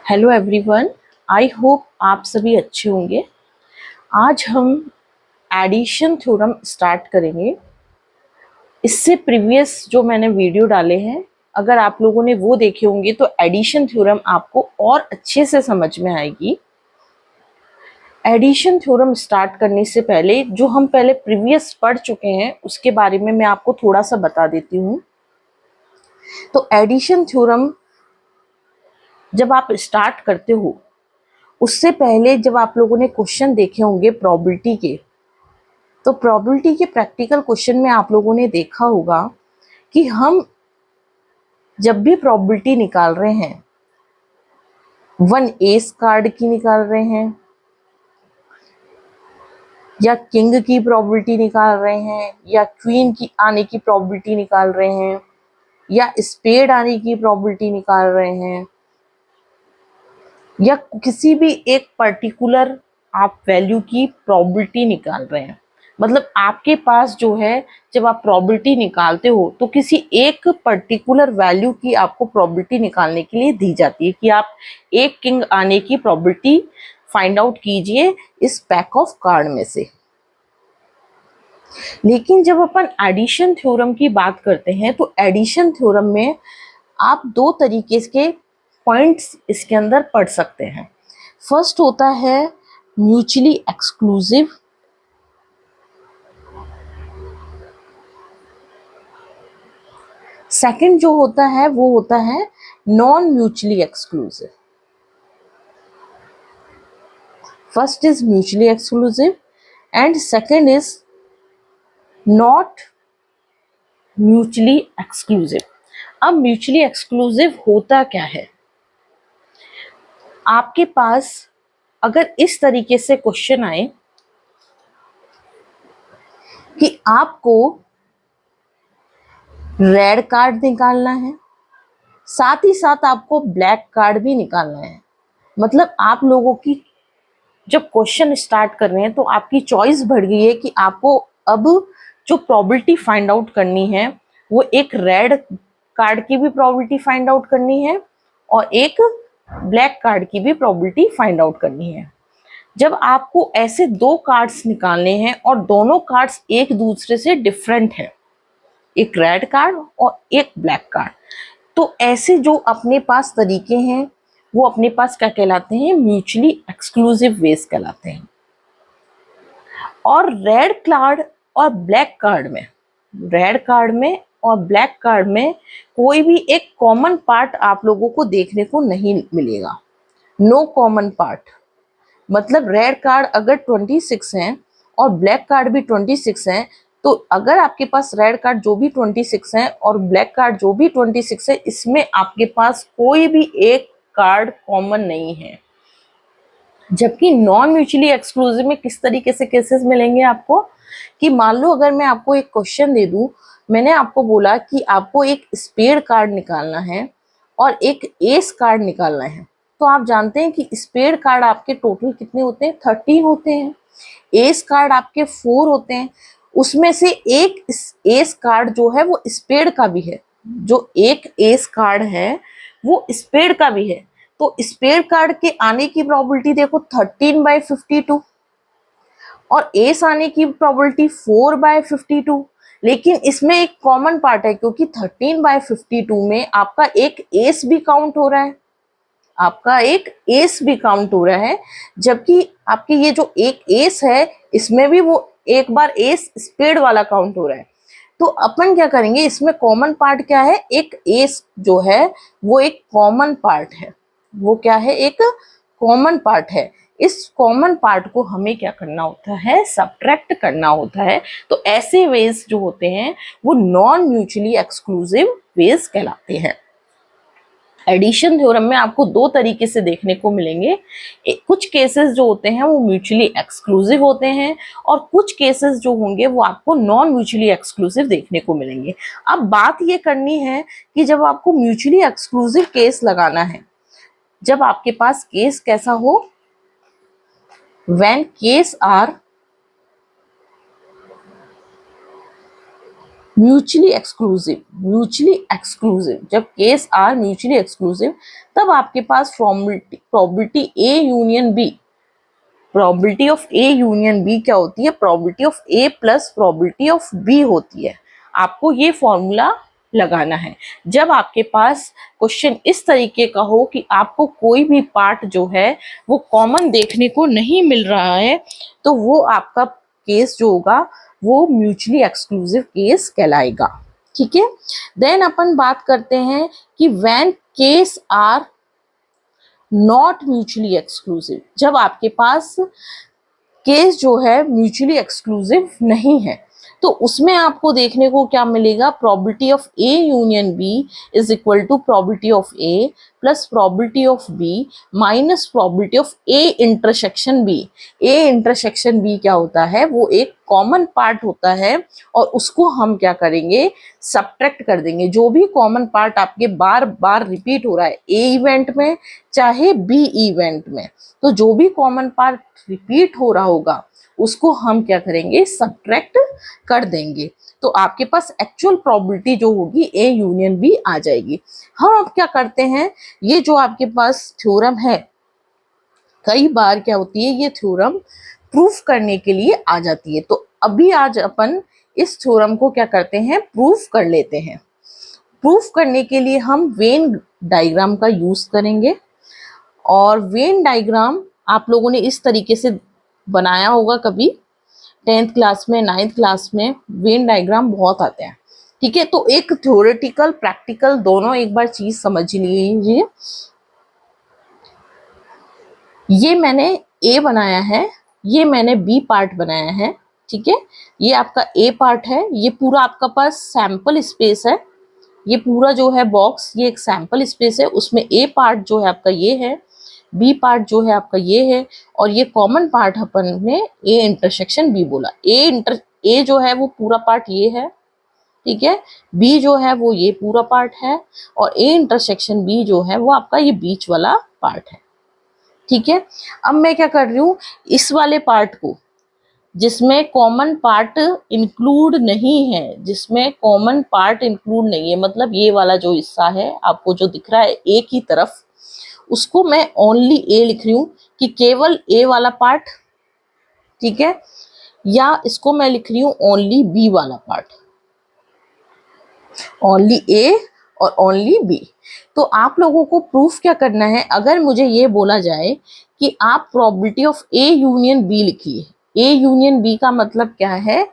Hello everyone, I hope आप सभी अच्छे होंगे। आज हम एडिशन थ्योरम स्टार्ट करेंगे। इससे प्रीवियस जो मैंने वीडियो डाले हैं, अगर आप लोगों ने वो देखे होंगे तो एडिशन थ्योरम आपको और अच्छे से समझ में आएगी। एडिशन थ्योरम स्टार्ट करने से पहले जो हम पहले प्रीवियस पढ़ चुके हैं उसके बारे में मैं आपको थोड़ा सा बता देती हूँ। तो एडिशन थ्योरम जब आप स्टार्ट करते हो उससे पहले जब आप लोगों ने क्वेश्चन देखे होंगे प्रोबेबिलिटी के, तो प्रोबेबिलिटी के प्रैक्टिकल क्वेश्चन में आप लोगों ने देखा होगा कि हम जब भी प्रोबेबिलिटी निकाल रहे हैं, वन एस कार्ड की निकाल रहे हैं या किंग की प्रोबेबिलिटी निकाल रहे हैं या क्वीन की आने की प्रोबेबिलिटी निकाल रहे हैं या स्पेड आने की प्रोबेबिलिटी निकाल रहे हैं या किसी भी एक पर्टिकुलर आप वैल्यू की प्रोबेबिलिटी निकाल रहे हैं, मतलब आपके पास जो है जब आप प्रोबेबिलिटी निकालते हो तो किसी एक पर्टिकुलर वैल्यू की आपको प्रोबेबिलिटी निकालने के लिए दी जाती है कि आप एक किंग आने की प्रोबेबिलिटी फाइंड आउट कीजिए इस पैक ऑफ कार्ड में से। लेकिन जब अपन एडिशन थ्योरम की बात करते हैं तो एडिशन थ्योरम में आप दो तरीके के पॉइंट्स इसके अंदर पढ़ सकते हैं। फर्स्ट होता है म्यूचुअली एक्सक्लूसिव, सेकंड जो होता है वो होता है non mutually exclusive. First is mutually exclusive and second is not mutually exclusive. अब म्यूचुअली एक्सक्लूसिव होता क्या है? आपके पास अगर इस तरीके से क्वेश्चन आए कि आपको रेड कार्ड निकालना है, साथ ही साथ आपको ब्लैक कार्ड भी निकालना है, मतलब आप लोगों की जब क्वेश्चन स्टार्ट कर रहे हैं तो आपकी चॉइस बढ़ गई है कि आपको अब जो प्रोबेबिलिटी फाइंड आउट करनी है वो एक रेड कार्ड की भी प्रोबेबिलिटी फाइंड आउट करनी है और एक ब्लैक कार्ड की भी प्रोबेबिलिटी फाइंड आउट करनी है। जब आपको ऐसे दो कार्ड्स निकालने हैं और दोनों कार्ड्स एक दूसरे से डिफरेंट है, एक रेड कार्ड और एक ब्लैक कार्ड, तो ऐसे जो अपने पास तरीके हैं वो अपने पास क्या कहलाते हैं? म्यूचुअली एक्सक्लूसिव वेज कहलाते हैं। और रेड कार्ड और ब्लैक कार्ड में, रेड कार्ड में और ब्लैक कार्ड में कोई भी एक कॉमन पार्ट आप लोगों को देखने को नहीं मिलेगा। नो कॉमन पार्ट, मतलब रेड कार्ड अगर 26 हैं और ब्लैक कार्ड भी 26 हैं, तो अगर आपके पास रेड कार्ड जो भी 26 हैं और ब्लैक कार्ड जो भी 26 है, इसमें आपके पास कोई भी एक कार्ड कॉमन नहीं है। जबकि नॉन म्यूचुअली एक्सक्लूसिव में किस तरीके से केसेस मिलेंगे आपको कि मान लो अगर मैं आपको एक क्वेश्चन दे दूं, मैंने आपको बोला कि आपको एक स्पेड कार्ड निकालना है और एक एस कार्ड निकालना है, तो आप जानते हैं कि स्पेड कार्ड आपके टोटल कितने होते हैं? 30 होते हैं। एस कार्ड आपके 4 होते हैं। उसमें से एक एस कार्ड जो है वो स्पेड का भी है, जो एक एस कार्ड है वो स्पेड का भी है। तो स्पेड कार्ड के आने की प्रोबेबिलिटी देखो 13/52 और एस आने की प्रोबेबिलिटी 4/52। लेकिन इसमें एक कॉमन पार्ट है, क्योंकि 13/52 में आपका एक एस भी काउंट हो रहा है, आपका एक एस भी काउंट हो रहा है, जबकि आपकी ये जो एक एस है इसमें भी वो एक बार एस स्पेड वाला काउंट हो रहा है। तो अपन क्या करेंगे, इसमें कॉमन पार्ट क्या है? एक एस जो है वो एक कॉमन पार्ट है। वो क्या है? एक कॉमन पार्ट है। इस कॉमन पार्ट को हमें क्या करना होता है? सब्ट्रैक्ट करना होता है। तो ऐसे वेज जो होते हैं वो नॉन म्यूचुअली एक्सक्लूसिव वेज कहलाते हैं। एडिशन थ्योरम में आपको दो तरीके से देखने को मिलेंगे। कुछ केसेस जो होते हैं वो म्यूचुअली एक्सक्लूसिव होते हैं और कुछ केसेस जो होंगे वो आपको नॉन म्यूचुअली एक्सक्लूसिव देखने को मिलेंगे। अब बात ये करनी है कि जब आपको म्यूचुअली एक्सक्लूसिव केस लगाना है, जब आपके पास केस कैसा हो? When case are mutually exclusive, जब केस आर म्यूचुअली एक्सक्लूसिव तब आपके पास probability A union B, probability of A union B क्या होती है, probability of A plus probability of B होती है। आपको ये फॉर्मूला लगाना है। जब आपके पास क्वेश्चन इस तरीके का हो कि आपको कोई भी पार्ट जो है वो कॉमन देखने को नहीं मिल रहा है, तो वो आपका केस जो होगा वो म्यूचुअली एक्सक्लूसिव केस कहलाएगा। ठीक है, देन अपन बात करते हैं कि when case are not mutually exclusive, जब आपके पास केस जो है म्यूचुअली एक्सक्लूसिव नहीं है, तो उसमें आपको देखने को क्या मिलेगा, probability of A union B is equal to probability of A plus probability of B minus probability of A intersection B. A intersection B क्या होता है, वो एक कॉमन पार्ट होता है और उसको हम क्या करेंगे, सब्ट्रैक्ट कर देंगे। जो भी कॉमन पार्ट आपके बार बार रिपीट हो रहा है ए इवेंट में चाहे बी इवेंट में, तो जो भी कॉमन पार्ट रिपीट हो रहा होगा उसको हम क्या करेंगे, सब्ट्रैक्ट कर देंगे। तो आपके पास एक्चुअल प्रोबेबिलिटी जो होगी ए यूनियन बी आ जाएगी। हम अब क्या करते हैं, ये जो आपके पास थ्योरम है, कई बार क्या होती है ये थ्योरम प्रूफ करने के लिए आ जाती है। तो अभी आज अपन इस थ्योरम को क्या करते हैं, प्रूफ कर लेते हैं। प्रूफ करने के लिए हम वेन डायग्राम का यूज करेंगे, और वेन डायग्राम आप लोगों ने इस तरीके से बनाया होगा कभी 10th क्लास में, 9th क्लास में वेन डायग्राम बहुत आते हैं। ठीक है, तो एक थ्योरेटिकल प्रैक्टिकल दोनों एक बार चीज समझ लीजिए। ये मैंने ए बनाया है, ये मैंने बी पार्ट बनाया है। ठीक है, ये आपका ए पार्ट है, ये पूरा आपका पास सैंपल स्पेस है, ये पूरा जो है बॉक्स ये एक सैंपल स्पेस है, उसमें ए पार्ट जो है आपका ये है, बी पार्ट जो है आपका ये है, और ये कॉमन पार्ट अपन ने ए इंटरसेक्शन बी बोला। ए जो है वो पूरा पार्ट ये है, ठीक है, बी जो है वो ये पूरा पार्ट है, और ए इंटरसेक्शन बी जो है वो आपका ये बीच वाला पार्ट है। ठीक है, अब मैं क्या कर रही हूँ, इस वाले पार्ट को जिसमें कॉमन पार्ट इंक्लूड नहीं है, जिसमें कॉमन पार्ट इंक्लूड नहीं है, मतलब ये वाला जो हिस्सा है आपको जो दिख रहा है ए की तरफ, उसको मैं ओनली ए लिख रही हूँ कि केवल ए वाला पार्ट। ठीक है, या इसको मैं लिख रही हूँ ओनली बी वाला पार्ट, ओनली ए और ओनली बी। तो आप लोगों को प्रूफ क्या करना है, अगर मुझे ये बोला जाए कि आप probability of A union B लिखिए, ए यूनियन बी का मतलब क्या है,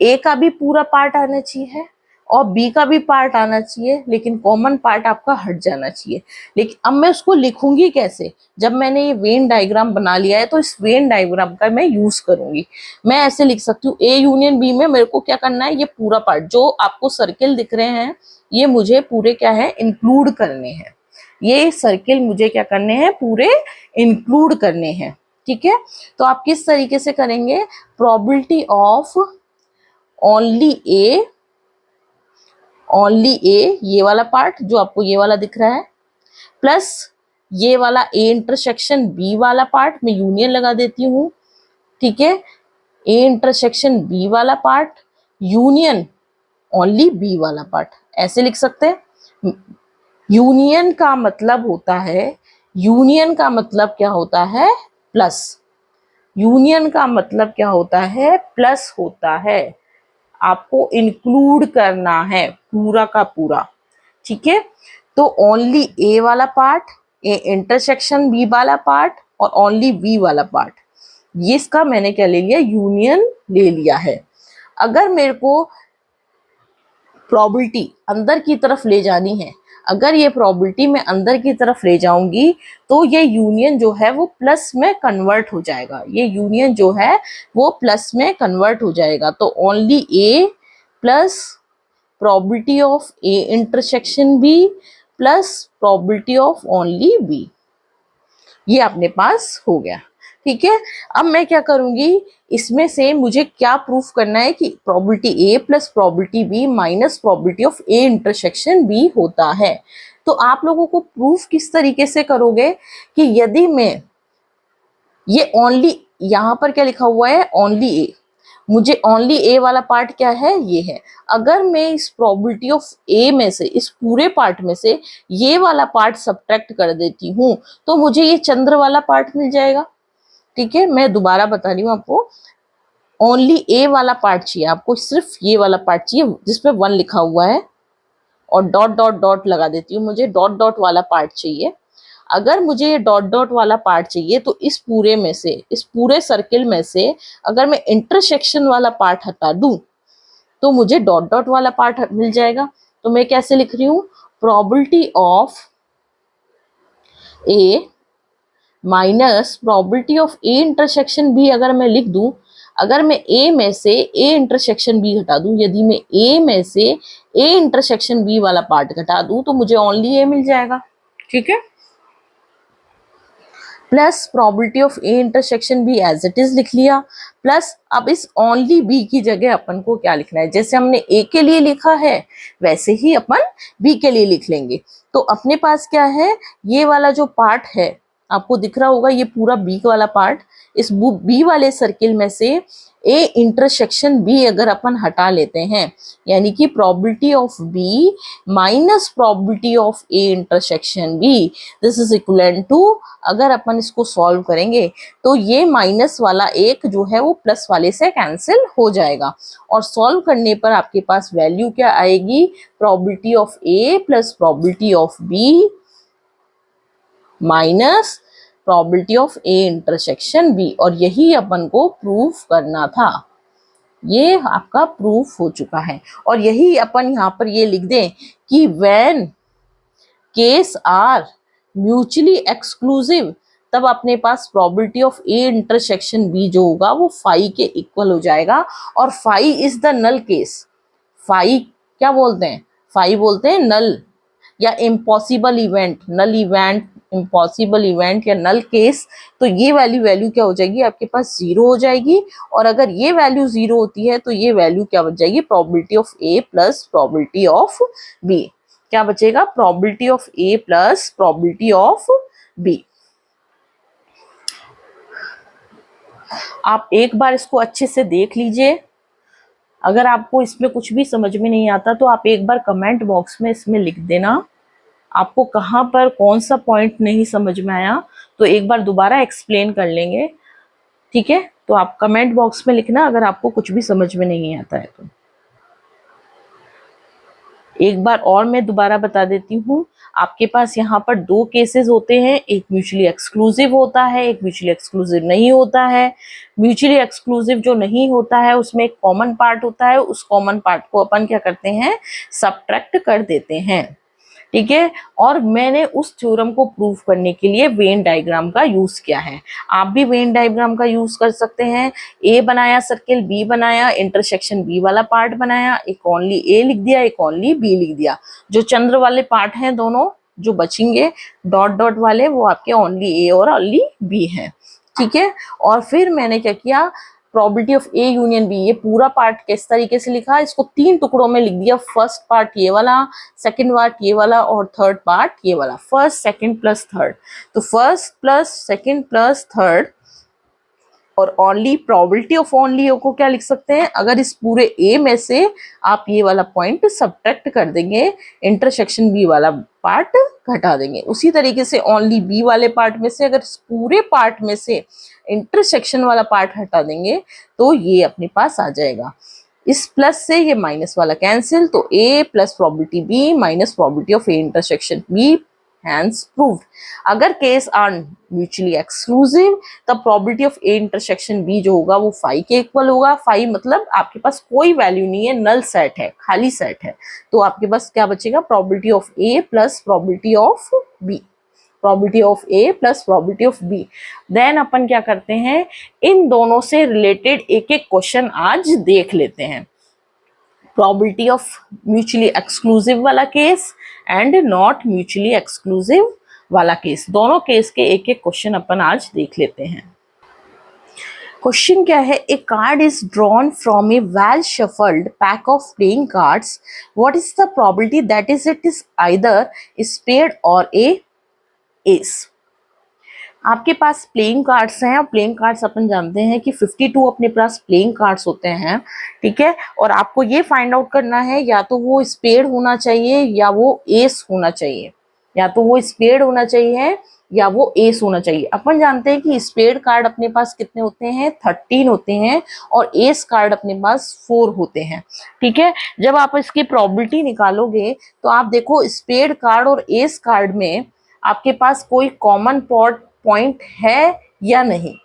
ए का भी पूरा पार्ट आना चाहिए और बी का भी पार्ट आना चाहिए, लेकिन कॉमन पार्ट आपका हट जाना चाहिए। लेकिन अब मैं उसको लिखूंगी कैसे, जब मैंने ये वेन डायग्राम बना लिया है तो इस वेन डायग्राम का मैं यूज करूंगी। मैं ऐसे लिख सकती हूँ, ए यूनियन बी में मेरे को क्या करना है, ये पूरा पार्ट जो आपको सर्किल दिख रहे हैं ये मुझे पूरे क्या है, इंक्लूड करने हैं। ये सर्किल मुझे क्या करने हैं, पूरे इंक्लूड करने हैं। ठीक है, तो आप किस तरीके से करेंगे, प्रोबेबिलिटी ऑफ ओनली ए, ये वाला पार्ट जो आपको ये वाला दिख रहा है, प्लस ये वाला ए इंटरसेक्शन बी वाला पार्ट, मैं यूनियन लगा देती हूँ। ठीक है, ए इंटरसेक्शन बी वाला पार्ट यूनियन ओनली बी वाला पार्ट, ऐसे लिख सकते हैं। यूनियन का मतलब होता है, यूनियन का मतलब क्या होता है, प्लस। यूनियन का मतलब क्या होता है, प्लस होता है। आपको इंक्लूड करना है पूरा का पूरा। ठीक है, तो ओनली ए वाला पार्ट, ए इंटरसेक्शन बी वाला पार्ट और ओनली बी वाला पार्ट, ये इसका मैंने क्या ले लिया, यूनियन ले लिया है। अगर मेरे को प्रोबेबिलिटी अंदर की तरफ ले जानी है, अगर ये प्रोबेबिलिटी मैं अंदर की तरफ ले जाऊंगी तो ये यूनियन जो है वो प्लस में कन्वर्ट हो जाएगा, ये यूनियन जो है वो प्लस में कन्वर्ट हो जाएगा। तो only A plus probability of A intersection B plus probability of only B, ये अपने पास हो गया। ठीक है, अब मैं क्या करूंगी, इसमें से मुझे क्या प्रूफ करना है कि probability A plus probability B minus probability of A intersection B होता है। तो आप लोगों को प्रूफ किस तरीके से करोगे कि यदि मैं ये ओनली, यहां पर क्या लिखा हुआ है, ओनली ए, मुझे ओनली ए वाला पार्ट क्या है, ये है। अगर मैं इस प्रोबेबिलिटी ऑफ ए में से, इस पूरे पार्ट में से ये वाला पार्ट सब्ट्रैक्ट कर देती हूँ तो मुझे ये चंद्र वाला पार्ट मिल जाएगा। ठीक है, मैं दोबारा बता रही हूँ आपको, ओनली ए वाला पार्ट चाहिए आपको, सिर्फ ये वाला पार्ट चाहिए जिसपे 1 लिखा हुआ है और डॉट डॉट डॉट लगा देती हूँ, मुझे डॉट डॉट वाला पार्ट चाहिए। अगर मुझे ये डॉट डॉट वाला पार्ट चाहिए तो इस पूरे में से, इस पूरे सर्किल में से अगर मैं इंटरसेक्शन वाला पार्ट हटा दूं तो मुझे डॉट डॉट वाला पार्ट मिल जाएगा। तो मैं कैसे लिख रही हूँ, probability of A minus probability of A intersection B अगर मैं लिख दूं, अगर मैं ए में से ए इंटरसेक्शन बी घटा दूं, यदि मैं ए में से ए इंटरसेक्शन बी वाला पार्ट घटा दूं तो मुझे ओनली ए मिल जाएगा। ठीक है, plus probability of A intersection B as it is लिख लिया, प्लस अब इस ओनली बी की जगह अपन को क्या लिखना है, जैसे हमने ए के लिए लिखा है वैसे ही अपन बी के लिए लिख लेंगे। तो अपने पास क्या है, ये वाला जो पार्ट है आपको दिख रहा होगा, ये पूरा बी वाला पार्ट, इस बी वाले सर्किल में से ए इंटरसेक्शन बी अगर अपन हटा लेते हैं, यानी कि probability of B minus probability of A intersection B, this is equivalent to, अगर अपन इसको सॉल्व करेंगे तो ये माइनस वाला एक जो है वो प्लस वाले से कैंसिल हो जाएगा और सॉल्व करने पर आपके पास वैल्यू क्या आएगी, probability of A plus probability of B minus probability of A intersection B, और यही अपन को प्रूफ करना था। ये आपका प्रूफ हो चुका है और यही अपन यहाँ पर ये लिख दें कि when case are mutually exclusive, तब अपने पास probability of A intersection B जो होगा वो फाई के इक्वल हो जाएगा और phi is the null case. Phi क्या बोलते हैं, फाई बोलते हैं नल या impossible event, null event, impossible event या नल केस। तो ये वैल्यू क्या हो जाएगी आपके पास, 0 हो जाएगी, और अगर ये वैल्यू 0 होती है तो ये वैल्यू क्या बच जाएगी, probability of A plus probability of B. क्या बचेगा, probability of A plus probability of B. आप एक बार इसको अच्छे से देख लीजिए, अगर आपको इसमें कुछ भी समझ में नहीं आता तो आप एक बार कमेंट बॉक्स में इसमें लिख देना आपको कहाँ पर कौन सा पॉइंट नहीं समझ में आया, तो एक बार दोबारा एक्सप्लेन कर लेंगे। ठीक है, तो आप कमेंट बॉक्स में लिखना अगर आपको कुछ भी समझ में नहीं आता है तो। एक बार और मैं दोबारा बता देती हूँ, आपके पास यहाँ पर 2 केसेस होते हैं, एक म्यूचुअली एक्सक्लूसिव होता है, एक म्यूचुअली एक्सक्लूसिव नहीं होता है। म्यूचुअली एक्सक्लूसिव जो नहीं होता है उसमें एक कॉमन पार्ट होता है, उस कॉमन पार्ट को अपन क्या करते हैं, सब्ट्रैक्ट कर देते हैं। ठीक है, और मैंने उस थ्योरम को प्रूव करने के लिए वेन डायग्राम का यूज किया है। आप भी वेन डायग्राम का यूज कर सकते हैं। ए बनाया सर्किल, बी बनाया, इंटरसेक्शन बी वाला पार्ट बनाया, एक ओनली ए लिख दिया, एक ओनली बी लिख दिया। जो चंद्र वाले पार्ट हैं दोनों जो बचेंगे डॉट डॉट वाले, वो आपके ओनली ए और ओनली बी हैं। ठीक है, और फिर मैंने क्या किया, probability of A union B, ये पूरा पार्ट किस तरीके से लिखा, इसको 3 टुकड़ों में लिख दिया। फर्स्ट पार्ट ये वाला, सेकंड पार्ट ये वाला और थर्ड पार्ट ये वाला, फर्स्ट सेकंड प्लस थर्ड। तो first plus second plus third और ओनली प्रोबेबिलिटी ऑफ ओनली को क्या लिख सकते हैं, अगर इस पूरे ए में से आप ये वाला पॉइंट सब्ट्रैक्ट कर देंगे, इंटरसेक्शन बी वाला पार्ट घटा देंगे। उसी तरीके से ओनली बी वाले पार्ट में से अगर इस पूरे पार्ट में से इंटरसेक्शन वाला पार्ट हटा देंगे तो ये अपने पास आ जाएगा। इस प्लस से ये माइनस वाला कैंसिल, तो A plus probability B minus probability of A intersection B, hence proved. अगर केस आर म्यूचुअली एक्सक्लूसिव तब probability of A intersection B जो होगा वो फाई के इक्वल होगा। फाई मतलब आपके पास कोई वैल्यू नहीं है, नल सेट है, खाली सेट है, तो आपके पास क्या बचेगा, probability of A plus probability of B, probability of A plus probability of B. Then अपन क्या करते हैं, इन दोनों से रिलेटेड एक एक क्वेश्चन आज देख लेते हैं। प्रोबेबिलिटी ऑफ म्यूचुअली एक्सक्लूसिव वाला case and not mutually exclusive वाला केस, दोनों केस के एक एक क्वेश्चन अपन आज देख लेते हैं। क्वेश्चन क्या है, a card is drawn from a well shuffled pack of playing cards, what is the probability that it is either spade or a S. आपके पास प्लेइंग कार्ड्स हैं और प्लेइंग कार्ड्स अपन जानते हैं कि 52 अपने पास प्लेइंग कार्ड्स होते हैं, ठीक है। और आपको ये फाइंड आउट करना है या तो वो स्पेड होना चाहिए या वो एस होना चाहिए, या तो वो स्पेड होना चाहिए या वो एस होना चाहिए। अपन जानते हैं कि स्पेड कार्ड अपने पास कितने होते हैं, 13 होते हैं, और एस कार्ड अपने पास 4 होते हैं, ठीक है। जब आप इसकी प्रोबेबिलिटी निकालोगे तो आप देखो स्पेड कार्ड और एस कार्ड में आपके पास कोई कॉमन पॉइंट है या नहीं,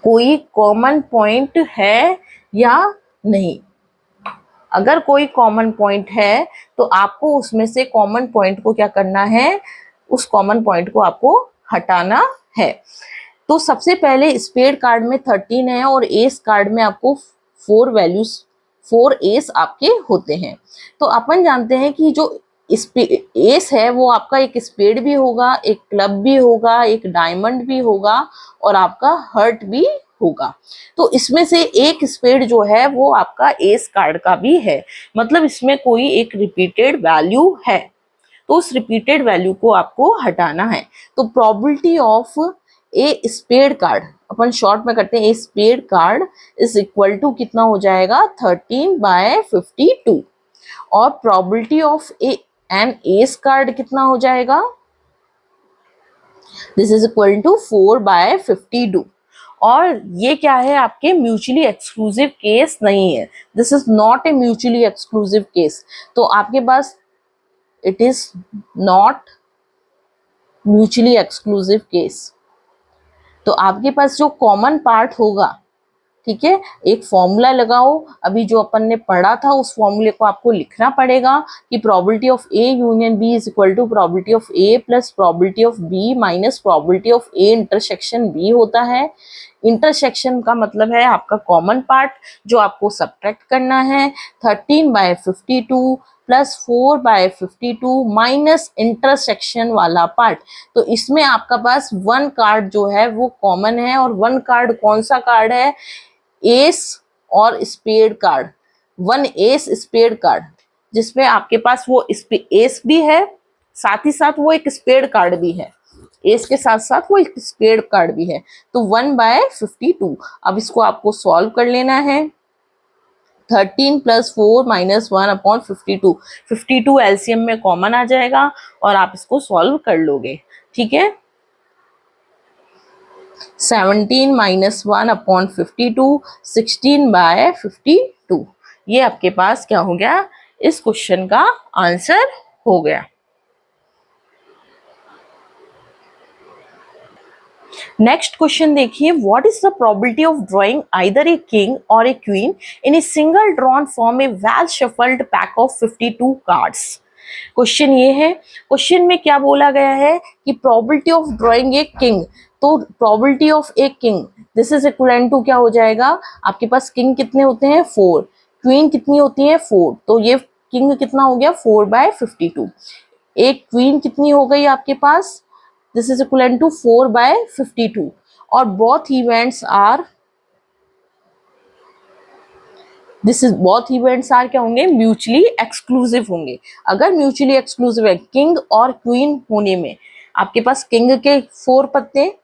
कोई कॉमन पॉइंट है या नहीं। अगर कोई कॉमन पॉइंट है तो आपको उसमें से कॉमन पॉइंट को क्या करना है, उस कॉमन पॉइंट को आपको हटाना है। तो सबसे पहले स्पेड कार्ड में 13 है और एस कार्ड में आपको 4 वैल्यूज, 4 एस आपके होते हैं। तो अपन जानते हैं कि जो एस है वो आपका एक स्पेड भी होगा, एक क्लब भी होगा, एक डायमंड भी होगा और आपका हर्ट भी होगा। तो इसमें से एक स्पेड जो है वो आपका एस कार्ड का भी है, मतलब इसमें कोई एक रिपीटेड वैल्यू है, तो उस रिपीटेड वैल्यू को आपको हटाना है। तो probability of a spade card, अपन शॉर्ट में करते हैं, a spade card is equal to कितना हो जाएगा, 13/52। और probability of an ace card कितना हो जाएगा, दिस इज इक्वल टू 4/52। और ये क्या है, आपके म्यूचुअली एक्सक्लूसिव केस नहीं है, this is not a mutually exclusive case. तो आपके पास it is not mutually exclusive case. तो आपके पास जो कॉमन पार्ट होगा, ठीक है, एक फॉर्मूला लगाओ, अभी जो अपन ने पढ़ा था उस फॉर्मूले को आपको लिखना पड़ेगा कि probability of A union B is equal to probability of A plus probability of B minus probability of A intersection B होता है। इंटरसेक्शन का मतलब है आपका कॉमन पार्ट जो आपको सब्ट्रैक्ट करना है, 13/52 प्लस 4/52 माइनस इंटरसेक्शन वाला पार्ट। तो इसमें आपका पास 1 कार्ड जो है वो कॉमन है, और 1 कार्ड कौन सा कार्ड है, एस और spade card, 1 ace spade card, जिसमें आपके पास वो एस भी है, साथ ही साथ वो एक स्पेड कार्ड भी है, एस के साथ साथ वो एक स्पेड कार्ड भी है। तो 1/52। अब इसको आपको सॉल्व कर लेना है, 13 + 4 - 1/52, 52 एलसीएम में कॉमन आ जाएगा और आप इसको सॉल्व कर लोगे, ठीक है। 17 - 1/52, 16/52, ये आपके पास क्या हो गया, इस क्वेश्चन का आंसर हो गया। नेक्स्ट क्वेश्चन देखिए, what is the probability of drawing either a king or a queen in a single drawn form a well shuffled pack of 52 cards. Question ये है, क्वेश्चन में क्या बोला गया है कि probability of drawing a king, तो probability of a king this is equal to क्या हो जाएगा, आपके पास किंग कितने होते हैं 4, क्वीन कितनी होती है 4, तो ये किंग कितना हो गया 4/52, एक क्वीन कितनी हो गई आपके पास, दिस इज इक्वल टू 4/52। और बोथ इवेंट्स आर क्या होंगे, म्यूचुअली एक्सक्लूसिव होंगे। अगर म्यूचुअली एक्सक्लूसिव है किंग और क्वीन होने में, आपके पास किंग के 4 पत्ते,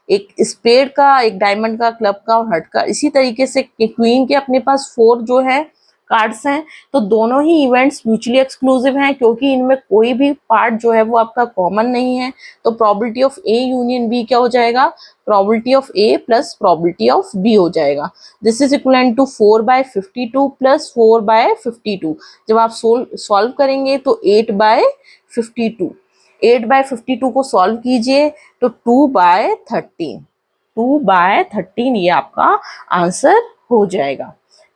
एक स्पेड का, एक डायमंड का, क्लब का और हर्ट का, इसी तरीके से क्वीन के अपने पास 4 जो है कार्ड्स हैं। तो दोनों ही इवेंट्स म्यूचुअली एक्सक्लूसिव हैं क्योंकि इनमें कोई भी पार्ट जो है वो आपका कॉमन नहीं है। तो probability of A union B क्या हो जाएगा, probability of A plus probability of B हो जाएगा। This is equal to 4/52 plus 4/52। जब आप सॉल्व करेंगे तो 8/52, 8/52 को सॉल्व कीजिए तो 2/13, 2/13 ये आपका आंसर हो जाएगा,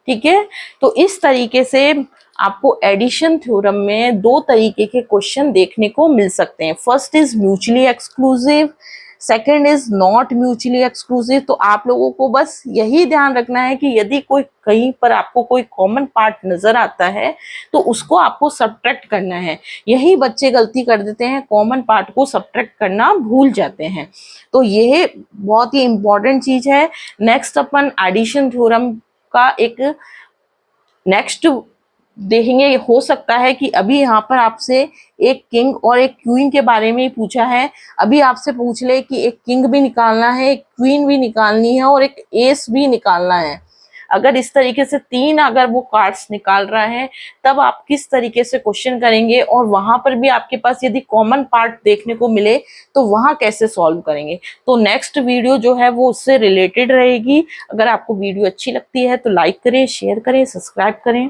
ठीक है। तो इस तरीके से आपको एडिशन थ्योरम में 2 तरीके के क्वेश्चन देखने को मिल सकते हैं। First is mutually exclusive, second is not mutually exclusive. तो आप लोगों को बस यही ध्यान रखना है कि यदि कोई कहीं पर आपको कोई कॉमन पार्ट नजर आता है तो उसको आपको सब्ट्रैक्ट करना है। यही बच्चे गलती कर देते हैं, कॉमन पार्ट को सब्ट्रैक्ट करना भूल जाते हैं। तो यह बहुत ही इंपॉर्टेंट चीज है। नेक्स्ट अपन एडिशन थ्योरम का एक नेक्स्ट देखेंगे, हो सकता है कि अभी यहाँ पर आपसे एक किंग और एक क्वीन के बारे में ही पूछा है, अभी आपसे पूछ ले कि एक किंग भी निकालना है, एक क्वीन भी निकालनी है और एक एस भी निकालना है। अगर इस तरीके से तीन अगर वो कार्ड्स निकाल रहा है, तब आप किस तरीके से क्वेश्चन करेंगे और वहां पर भी आपके पास यदि कॉमन पार्ट देखने को मिले तो वहां कैसे सॉल्व करेंगे। तो नेक्स्ट वीडियो जो है वो उससे रिलेटेड रहेगी। अगर आपको वीडियो अच्छी लगती है तो लाइक करें, शेयर करें, सब्सक्राइब करें।